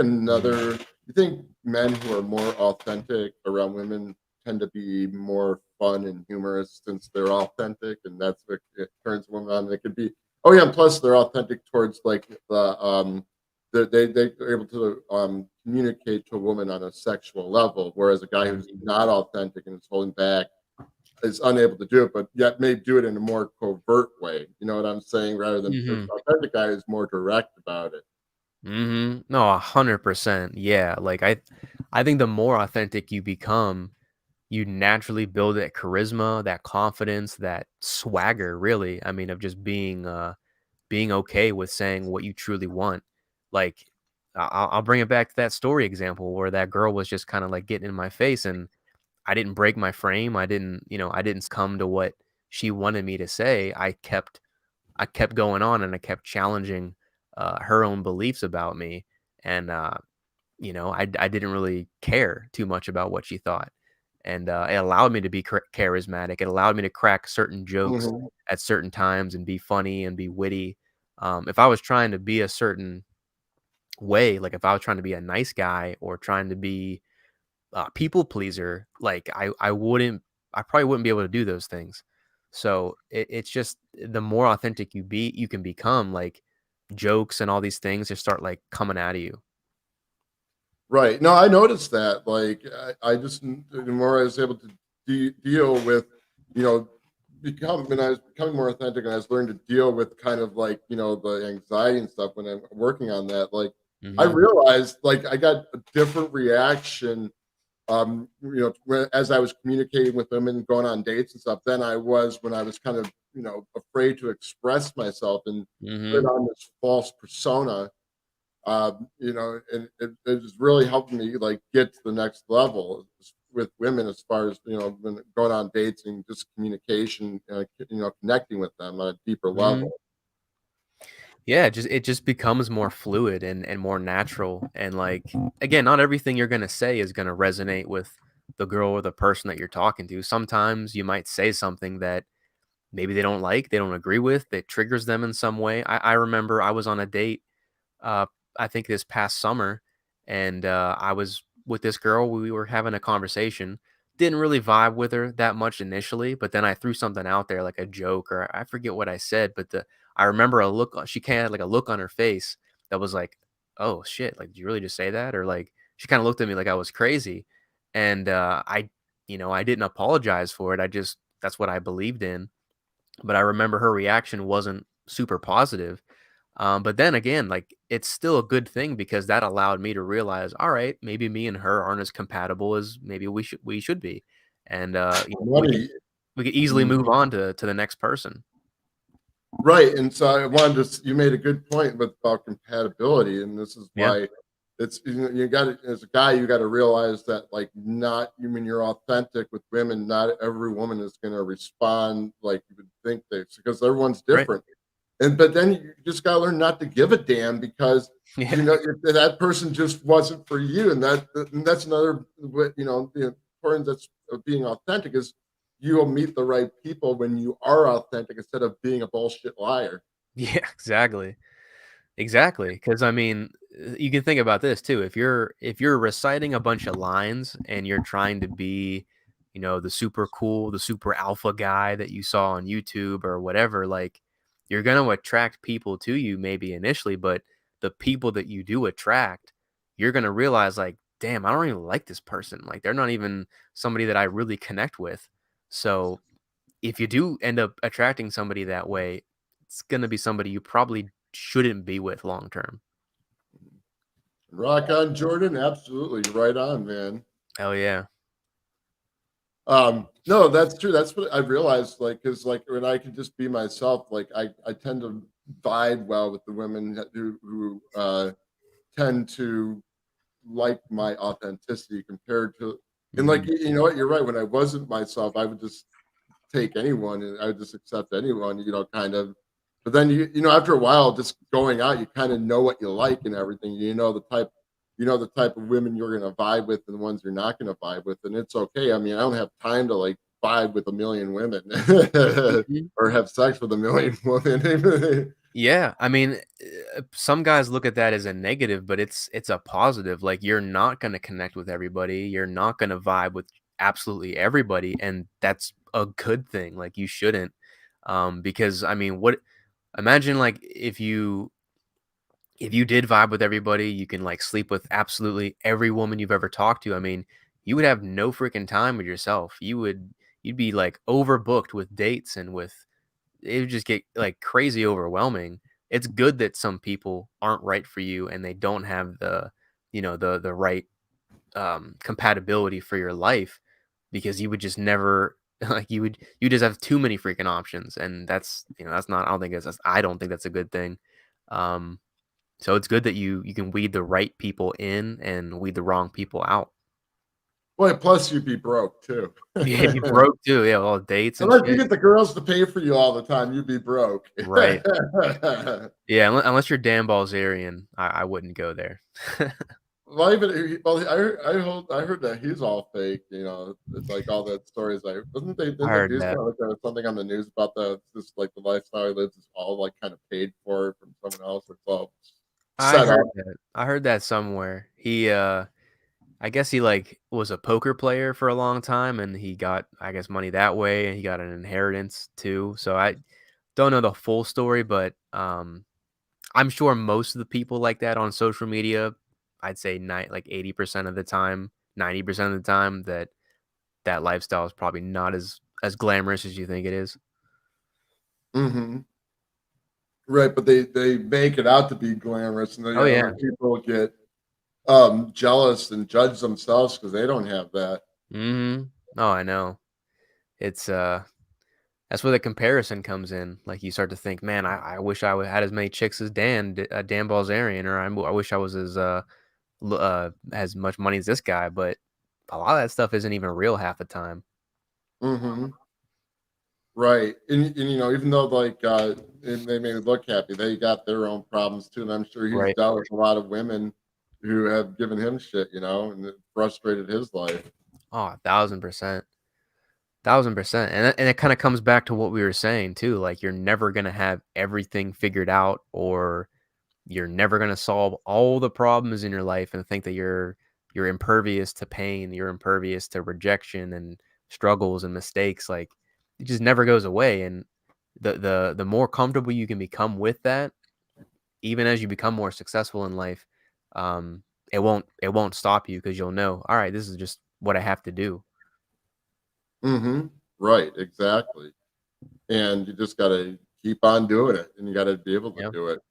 men who are more authentic around women tend to be more fun and humorous since they're authentic, and that's what it turns women on. It could be, oh yeah, and plus they're authentic towards like they're able to communicate to a woman on a sexual level, whereas a guy who's Mhm. not authentic and is holding back is unable to do it, but yet may do it in a more covert way. You know what I'm saying? Rather than the Mhm. authentic guy is more direct about it. Mhm. No, 100%. Yeah, like I think the more authentic you become, you naturally build that charisma, that confidence, that swagger, really. I mean, of just being okay with saying what you truly want. Like, I'll bring it back to that story example where that girl was just kind of like getting in my face, and I didn't break my frame. I didn't succumb to what she wanted me to say. I kept going on, and I kept challenging her own beliefs about me, and I didn't really care too much about what she thought, and it allowed me to be charismatic. It allowed me to crack certain jokes Mhm. at certain times and be funny and be witty. If I was trying to be a certain way, like if I was trying to be a nice guy or trying to be people pleaser, like I probably wouldn't be able to do those things. So it's just the more authentic you can become. Like jokes and all these things just start like coming out of you. Right. No, I noticed that. Like, I just the more I was able to deal with, you know, become when I was becoming more authentic, and I was learning to deal with kind of like the anxiety and stuff when I'm working on that. Like, I Hmm. realized like I got a different reaction, as I was communicating with women, and going on dates and stuff, than I was when I was kind of afraid to express myself and put Hmm. on this false persona. And it just really helped me like get to the next level with women, as far as when going on dates and just communication, connecting with them on a deeper Hmm. level. Yeah, it just becomes more fluid and more natural. And like again, not everything you're gonna say is gonna resonate with the girl or the person that you're talking to. Sometimes you might say something that maybe they don't like, they don't agree with, that triggers them in some way. I remember I was on a date, uh, I think this past summer, and I was with this girl. We were having a conversation. Didn't really vibe with her that much initially, but then I threw something out there like a joke, or I forget what I said, but I remember a look. She kind of had like a look on her face that was like, "Oh shit! Like, did you really just say that?" Or like she kind of looked at me like I was crazy, and I didn't apologize for it. I just that's what I believed in, but I remember her reaction wasn't super positive. But then again, like it's still a good thing because that allowed me to realize, all right, maybe me and her aren't as compatible as maybe we should be, and we could Money. easily Mhm. move on to the next person. Right, and so I wanted to you made a good point with about compatibility, and this is Yeah, why it's you got to, as a guy, you got to realize that like not you when you're authentic with women, not every woman is going to respond like you would think they, because everyone's right. different. And but then you just gotta learn not to give a damn, because Yeah, if that person just wasn't for you, and that's another the importance of being authentic is you'll meet the right people when you are authentic instead of being a bullshit liar. yeah, exactly. Exactly, because I mean, you can think about this too. If you're reciting a bunch of lines and you're trying to be, the super cool, the super alpha guy that you saw on YouTube or whatever, like you're gonna attract people to you maybe initially, but the people that you do attract, you're gonna realize like, damn, I don't even like this person. Like they're not even somebody that I really connect with. So if you do end up attracting somebody that way, it's gonna be somebody you probably shouldn't be with long term. Rock on, Jordan. Absolutely. Right on, man. Hell yeah. No, that's true. That's what I realized, like, because like when I can just be myself, like I tend to vibe well with the women who tend to like my authenticity compared to, and like Mhm. you know what, you're right. When I wasn't myself, I would just take anyone, and I would just accept anyone, kind of. But then after a while, just going out, you kind of know what you like and everything. You know the type of women you're gonna vibe with and the ones you're not gonna vibe with, and it's okay. I mean, I don't have time to like vibe with a million women Mhm. or have sex with a million women. Yeah, I mean, some guys look at that as a negative, but it's a positive. Like you're not gonna connect with everybody. You're not gonna vibe with absolutely everybody, and that's a good thing. Like you shouldn't, because I mean, what? Imagine like if you did vibe with everybody, you can like sleep with absolutely every woman you've ever talked to. I mean, you would have no freaking time with yourself. You'd be like overbooked with dates and with it would just get like crazy overwhelming. It's good that some people aren't right for you and they don't have the right compatibility for your life because you would just never like you just have too many freaking options and that's not I don't think that's a good thing. Um so it's good that you can weed the right people in and weed the wrong people out. Boy, plus you'd be broke too. Yeah, be broke too. Yeah, all dates and Unless you shit. get the girls to pay for you all the time, you'd be broke. Right. Yeah, unless you're Dan Balzerian, I wouldn't go there. Well, I heard that he's all fake. It's like all the stories. I Didn't the heard news that. kind of look at something on the news about this like the lifestyle he lives is all like kind of paid for from someone else. It's all I set up. heard that. I heard that somewhere. I guess he like was a poker player for a long time and he got I guess money that way and he got an inheritance too. So I don't know the full story, but I'm sure most of the people like that on social media, I'd say like 80% of the time, 90% of the time that that lifestyle is probably not as glamorous as you think it is. Mhm. Right, but they make it out to be glamorous, and Oh the yeah. other people get, jealous and judge themselves because they don't have that. Mhm. Oh, I know. It's that's where the comparison comes in. Like you start to think, man, I wish I had as many chicks as Dan Balzarian, or I wish I was as much money as this guy. But a lot of that stuff isn't even real half the time. Mhm. Right, and, even though, like, and they may look happy, they got their own problems too, and I'm sure he's Right. dealt with a lot of women who have given him shit, and it frustrated his life. Oh, 1,000%. 1,000%. And it kind of comes back to what we were saying too. Like you're never gonna have everything figured out, or you're never gonna solve all the problems in your life and think that you're impervious to pain, you're impervious to rejection and struggles and mistakes. Like it just never goes away. And the more comfortable you can become with that, even as you become more successful in life, um, it won't stop you because you'll know, all right, this is just what I have to do. Mhm. Right, exactly, and you just gotta keep on doing it, and you gotta be able to Yeah. do it.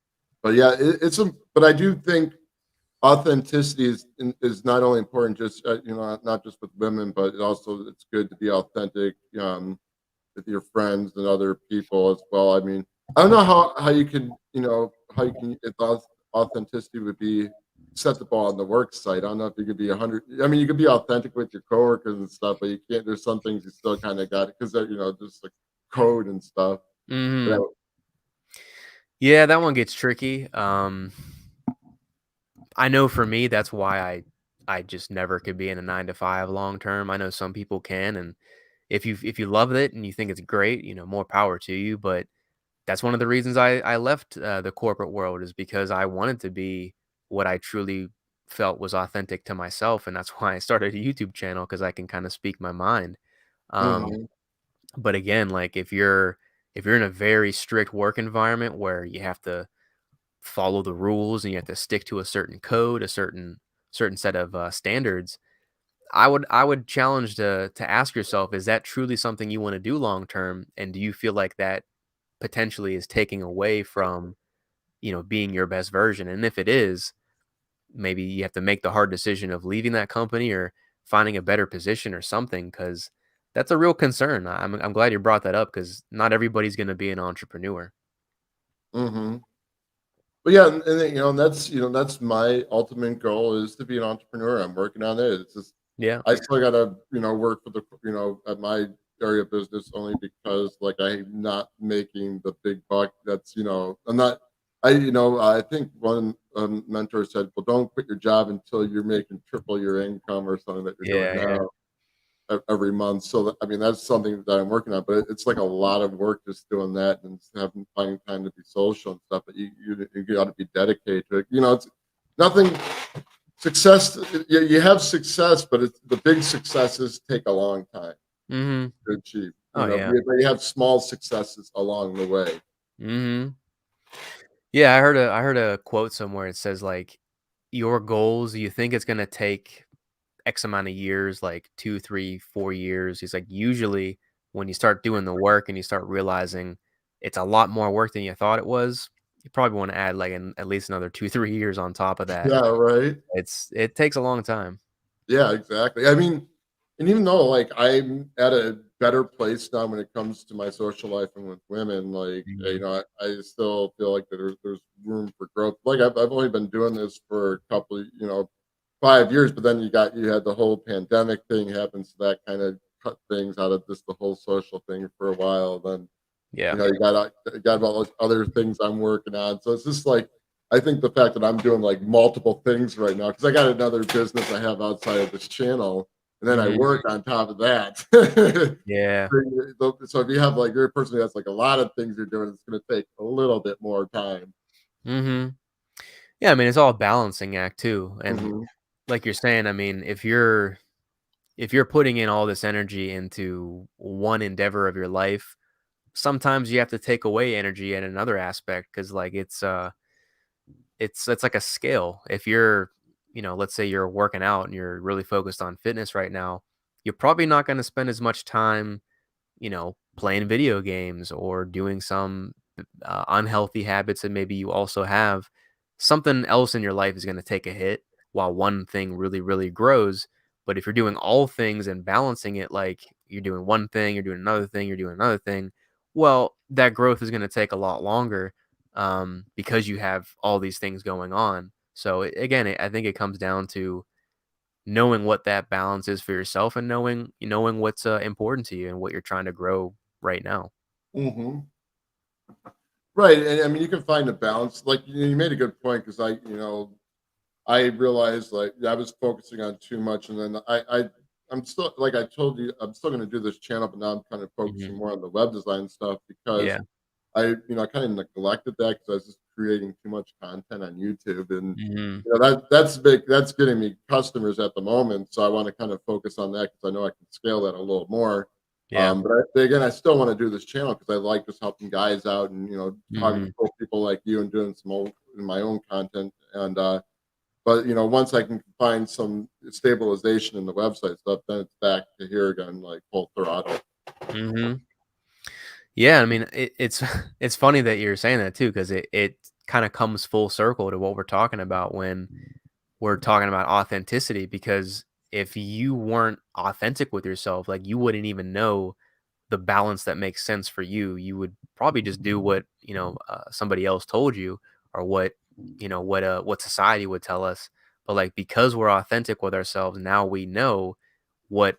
But yeah, it's a but I do think authenticity is not only important just, not just with women, but it also it's good to be authentic, with your friends and other people as well. I mean, I don't know how you can, how you can if authenticity would be acceptable on the work site. I don't know if you could be 100. I mean, you could be authentic with your coworkers and stuff, but you can't. There's some things you still kind of got because they're just like code and stuff. But Hmm. Yeah, that one gets tricky. I know for me, that's why I just never could be in a 9 to 5 long term. I know some people can, and if you love it and you think it's great, more power to you. But that's one of the reasons I left the corporate world, is because I wanted to be what I truly felt was authentic to myself, and that's why I started a YouTube channel, because I can kind of speak my mind. Um, mhm, but again, like if you're in a very strict work environment where you have to follow the rules and you have to stick to a certain code, a certain set of standards, I would challenge to ask yourself, is that truly something you want to do long term, and do you feel like that potentially is taking away from being your best version? And if it is, maybe you have to make the hard decision of leaving that company or finding a better position or something, because that's a real concern. I'm glad you brought that up, because not everybody's going to be an entrepreneur. mhm. But yeah, and then, and that's my ultimate goal is to be an entrepreneur. I'm working on it. It's just Yeah. I still gotta, work for the at my area of business only because like I'm not making the big buck. That's I'm not. I think one mentor said, "Well, don't quit your job until you're making triple your income or something that you're doing Yeah. Yeah. now." Every month. So I mean, that's something that I'm working on, but it's like a lot of work just doing that and having finding time to be social and stuff. But you got to be dedicated to it. It's nothing. Success. You have success, but the big successes take a long time Hmm. to achieve. Oh yeah. But you have small successes along the way. Hmm. Yeah, I heard a quote somewhere. It says like, your goals, you think it's gonna take X amount of years, like 2, 3, 4 years. He's like, usually when you start doing the work and you start realizing it's a lot more work than you thought it was, you probably want to add like at least another 2, 3 years on top of that. Yeah. Right. It takes a long time. Yeah, exactly. I mean, and even though like I'm at a better place now when it comes to my social life and with women, like Mhm. I still feel like there's room for growth. Like I've only been doing this for a couple, 5 years, but then you had the whole pandemic thing happen, so that kind of cut things out of just the whole social thing for a while. Then Yeah. you got about like other things I'm working on. So it's just like I think the fact that I'm doing like multiple things right now because I got another business I have outside of this channel, and then I Mhm. work on top of that. Yeah. So if you have like you're a person who has like a lot of things you're doing, it's going to take a little bit more time. Mhm. Yeah, I mean, it's all a balancing act too. And Hmm. like you're saying, I mean, if you're putting in all this energy into one endeavor of your life, sometimes you have to take away energy in another aspect, because like it's like a scale. If you're, let's say you're working out and you're really focused on fitness right now, you're probably not going to spend as much time, playing video games or doing some unhealthy habits that maybe you also have. Something else in your life is going to take a hit while one thing really, really grows. But if you're doing all things and balancing it, like you're doing one thing, you're doing another thing, you're doing another thing, well, that growth is going to take a lot longer because you have all these things going on. So I think it comes down to knowing what that balance is for yourself and knowing what's important to you and what you're trying to grow right now. Hmm. Right, and I mean, you can find a balance. Like you made a good point because I realized like I was focusing on too much, and then I'm still like I told you I'm still going to do this channel, but now I'm kind of Hmm. focusing more on the web design stuff because Yeah. I kind of neglected that because I was just creating too much content on YouTube, and Hmm. that's big. That's getting me customers at the moment, so I want to kind of focus on that because I know I can scale that a little more. Yeah. But again, I still want to do this channel because I like just helping guys out and talking to Hmm. cool people like you and doing some my own content. And but once I can find some stabilization in the website stuff, then it's back to here again, like full throttle. Hmm. Yeah. I mean, it's it's funny that you're saying that too, because it kind of comes full circle to what we're talking about when we're talking about authenticity. Because if you weren't authentic with yourself, like you wouldn't even know the balance that makes sense for you. You would probably just do what, somebody else told you or what society would tell us. But like because we're authentic with ourselves, now we know what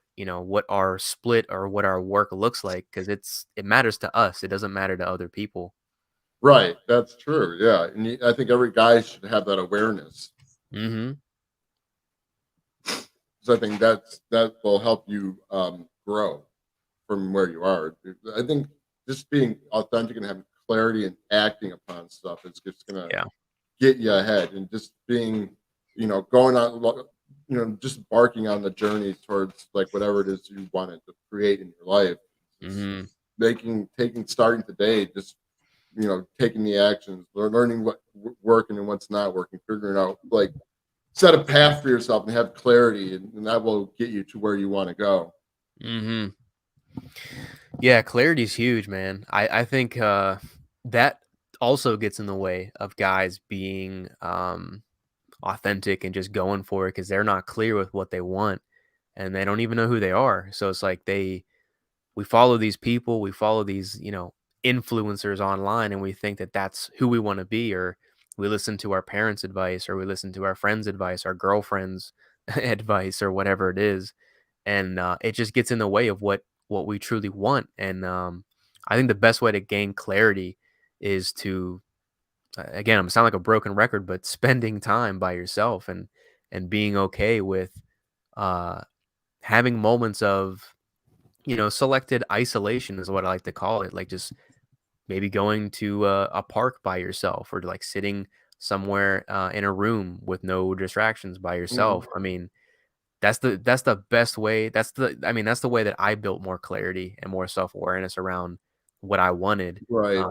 our split or what our work looks like because it matters to us. It doesn't matter to other people. Right, that's true. Yeah, and I think every guy should have that awareness. Mhm. So I think that will help you grow from where you are. I think just being authentic and having clarity and acting upon stuff is just gonna Yeah. get you ahead. And just being, going on, just barking on the journey towards like whatever it is you wanted to create in your life. Just Mhm. starting today, just taking the actions, learning what working and what's not working, figuring out like set a path for yourself and have clarity, and that will get you to where you want to go. Mhm. Yeah, clarity is huge, man. I think that also gets in the way of guys being authentic and just going for it because they're not clear with what they want and they don't even know who they are. So it's like we follow these people, we follow these, influencers online and we think that that's who we want to be, or we listen to our parents' advice or we listen to our friends' advice, our girlfriends' advice or whatever it is. And it just gets in the way of what we truly want. And I think the best way to gain clarity is to again, I'm sound like a broken record, but spending time by yourself and being okay with uh having moments of selected isolation is what I like to call it. Like just maybe going to a park by yourself or like sitting somewhere in a room with no distractions by Mhm. yourself. I mean, that's the best way. That's the way that I built more clarity and more self-awareness around what I wanted, Right.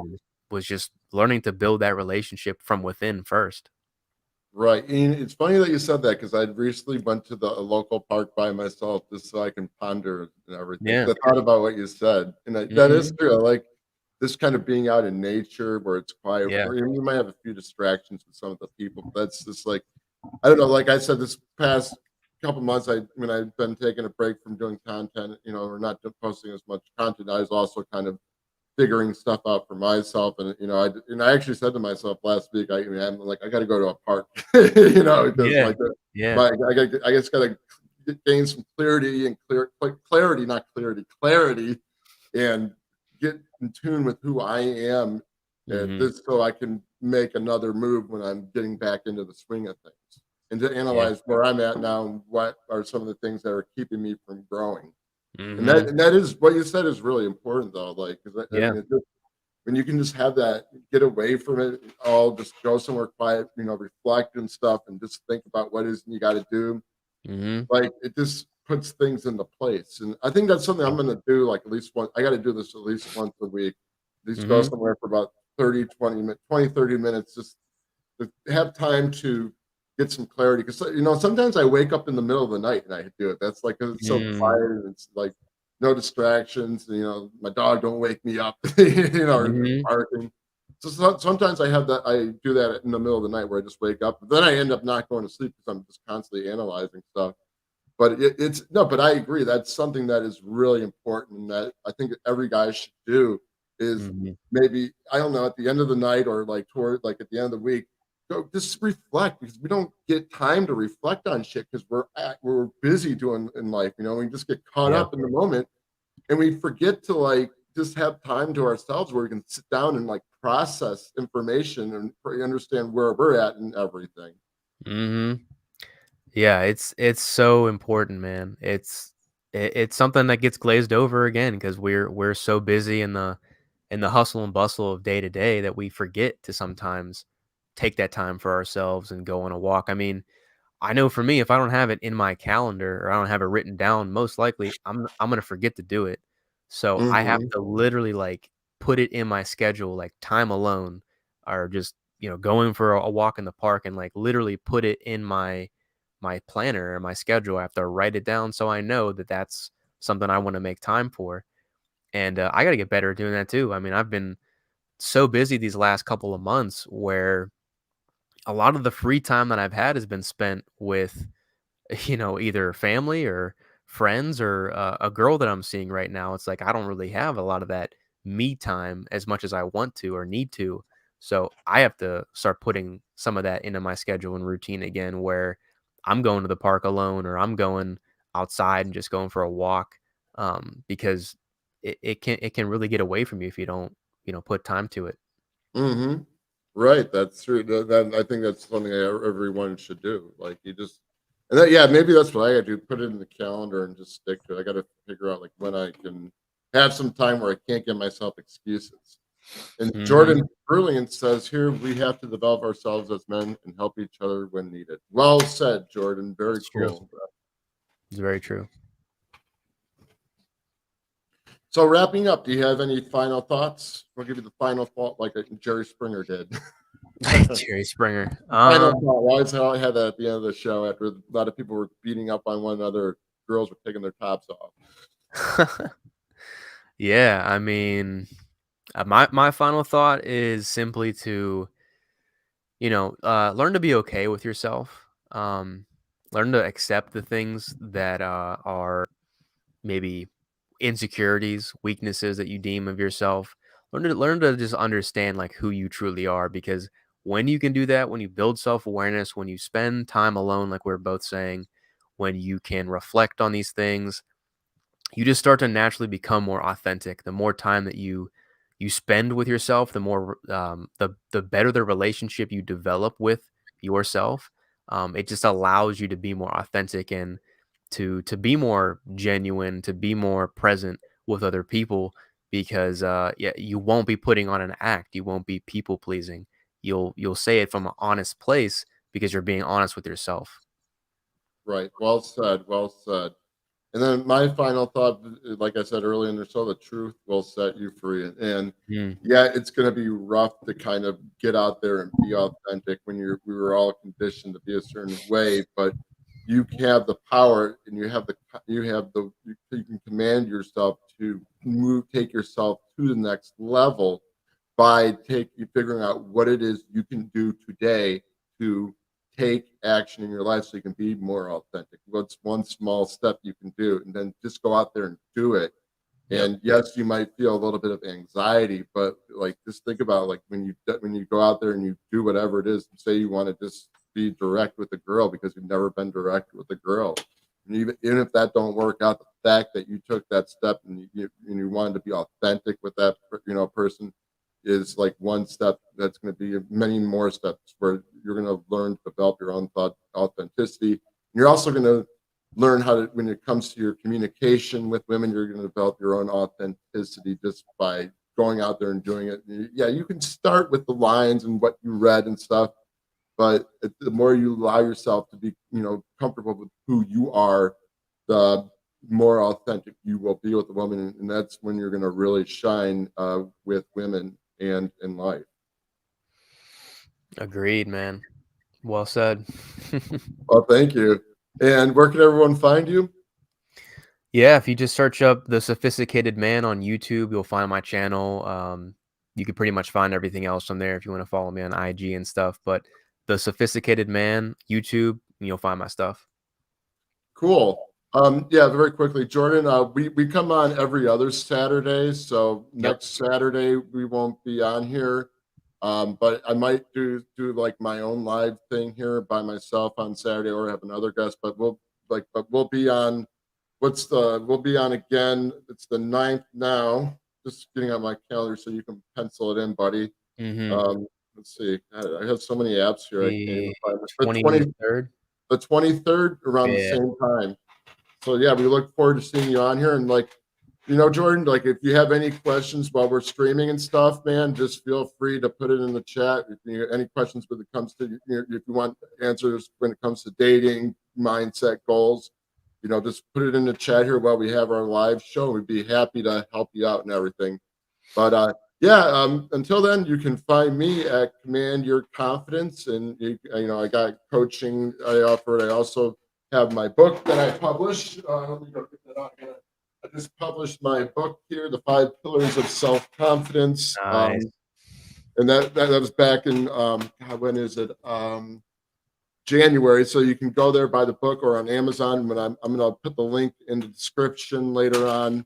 was just learning to build that relationship from within first. Right, and it's funny that you said that because I recently went to a local park by myself just so I can ponder and everything. Yeah. Because I thought about what you said, and that is Mhm. true. I like this kind of being out in nature where it's quiet. Yeah. Or you might have a few distractions with some of the people, but that's just like I don't know. Like I said, this past couple months, when I've been taking a break from doing content, or not posting as much content, I was also kind of figuring stuff out for myself. And I actually said to myself last week, I'm like, I got to go to a park, because Yeah. like Yeah. I just got to gain some clarity and clarity, not clarity, and get in tune with who I am, Mhm. this so I can make another move when I'm getting back into the swing of things, and to Yeah. analyze where I'm at now and what are some of the things that are keeping me from growing. And that Mhm. and that is what you said is really important though, like, 'cause I Yeah. mean, it just when you can just have that, get away from it all, just go somewhere quiet, reflect and stuff, and just think about what it is you gotta do, Mhm. like, it just puts things into place, and I think that's something I'm gonna do, like, at least I gotta do this at least once a week. At least go Mhm. somewhere for about 30, 20 minutes, 20, 30 minutes, just to have time to get some clarity. Because sometimes I wake up in the middle of the night and I do it. That's like 'cause it's so Mm, quiet and it's like no distractions. My dog don't wake me up, or mhm. barking. So sometimes I do that in the middle of the night where I just wake up, but then I end up not going to sleep because I'm just constantly analyzing stuff. But it's no, but I agree. That's something that is really important and that I think every guy should do is Mhm. maybe, I don't know, at the end of the night or like toward like at the end of the week, go just reflect because we don't get time to reflect on shit because we're busy doing in life. We just get caught Yeah. up in the moment and we forget to like just have time to ourselves where we can sit down and like process information and understand where we're at and everything. Mhm. Yeah, it's so important, man. It's something that gets glazed over again because we're so busy in the hustle and bustle of day to day that we forget to sometimes take that time for ourselves and go on a walk. I mean, I know for me, if I don't have it in my calendar or I don't have it written down, most likely I'm gonna forget to do it. So I have Hmm. to literally like put it in my schedule, like time alone, or just going for a walk in the park and like literally put it in my planner or my schedule. I have to write it down so I know that that's something I want to make time for. And I got to get better at doing that too. I mean, I've been so busy these last couple of months where a lot of the free time that I've had has been spent with either family or friends or a girl that I'm seeing right now. It's like I don't really have a lot of that me time as much as I want to or need to. So I have to start putting some of that into my schedule and routine again where I'm going to the park alone or I'm going outside and just going for a walk because it can really get away from you if you don't put time to it. Mhm. Right, that's true. That I think that's something that everyone should do. Like, you just and that yeah, maybe that's what I gotta do, put it in the calendar and just stick to it. I gotta figure out, like, when I can have some time where I can't give myself excuses. And Hmm. Jordan Brilliant says, "Here, we have to develop ourselves as men and help each other when needed." Well said, Jordan. Very It's true. cool. It's very true. So, wrapping up, do you have any final thoughts? I'll give you the final thought like, Jerry Springer did. Jerry Springer. Final thought. I always had that at the end of the show after a lot of people were beating up on one another. Girls were taking their tops off. Yeah, I mean, my final thought is simply to, learn to be okay with yourself. Learn to accept the things that are maybe insecurities, weaknesses that you deem of yourself. Learn to just understand like who you truly are because when you can do that, when you build self-awareness, when you spend time alone like we're both saying, when you can reflect on these things, you just start to naturally become more authentic. The more time that you spend with yourself, the more the better the relationship you develop with yourself. It just allows you to be more authentic and to be more genuine, to be more present with other people because yeah, you won't be putting on an act. You won't be people pleasing. You'll say it from an honest place because you're being honest with yourself. Right. Well said. Well said. And then my final thought, like I said earlier in the show, the truth will set you free. And Mm, yeah, it's going to be rough to kind of get out there and be authentic when we were all conditioned to be a certain way, but you have the power and you can command yourself to take yourself to the next level by figuring out what it is you can do today to take action in your life so you can be more authentic. What's one small step you can do? And then just go out there and do it. yep. And yes, you might feel a little bit of anxiety, but like just think about like when you go out there and you do whatever it is, say you want to just be direct with a girl because you've never been direct with a girl. And even if that don't work out, the fact that you took that step and you wanted to be authentic with that person is like one step that's going to be many more steps where you're going to learn to develop your own thought authenticity. You're also going to learn how to when it comes to your communication with women, you're going to develop your own authenticity just by going out there and doing it. Yeah, you can start with the lines and what you read and stuff, but the more you allow yourself to be comfortable with who you are, the more authentic you will be with the woman, and that's when you're going to really shine with women and in life. Agreed, man. Well said. Well, thank you. And where can everyone find you? Yeah, if you just search up The Sophisticated Man on YouTube, you'll find my channel. You can pretty much find everything else from there if you want to follow me on IG and stuff. But The Sophisticated Man, YouTube, and you'll find my stuff. Cool. Yeah, very quickly, Jordan, we come on every other Saturday, so Yep. next Saturday we won't be on here. But I might do like my own live thing here by myself on Saturday or have another guest, but we'll be on we'll be on again. It's the 9th now. Just getting on my calendar so you can pencil it in, buddy. Mm-hmm. Um, let's see. I have so many apps here I can't even The find it. 23rd. The 23rd around the Yeah. same time. So yeah, we look forward to seeing you on here. And like, Jordan, like if you have any questions while we're streaming and stuff, man, just feel free to put it in the chat. If you any questions when it comes to if you want answers when it comes to dating, mindset, goals, just put it in the chat here while we have our live show. We'd be happy to help you out and everything. But yeah, until then, you can find me at Command Your Confidence, and I got coaching I offer. I also have my book that I published. Let me go get that out here. I just published my book here, The Five Pillars of Self Confidence, Nice. and that was back in God, when is it? January. So you can go there buy the book or on Amazon. When I'm going to put the link in the description later on,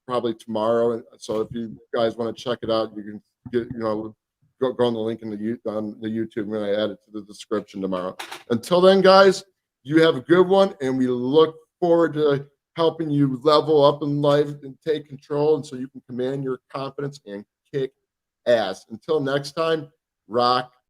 probably tomorrow. And so if you guys want to check it out, you can go on the link in on the YouTube when I add it to the description tomorrow. Until then, guys, you have a good one, and we look forward to helping you level up in life and take control, and so you can command your confidence and kick ass. Until next time, rock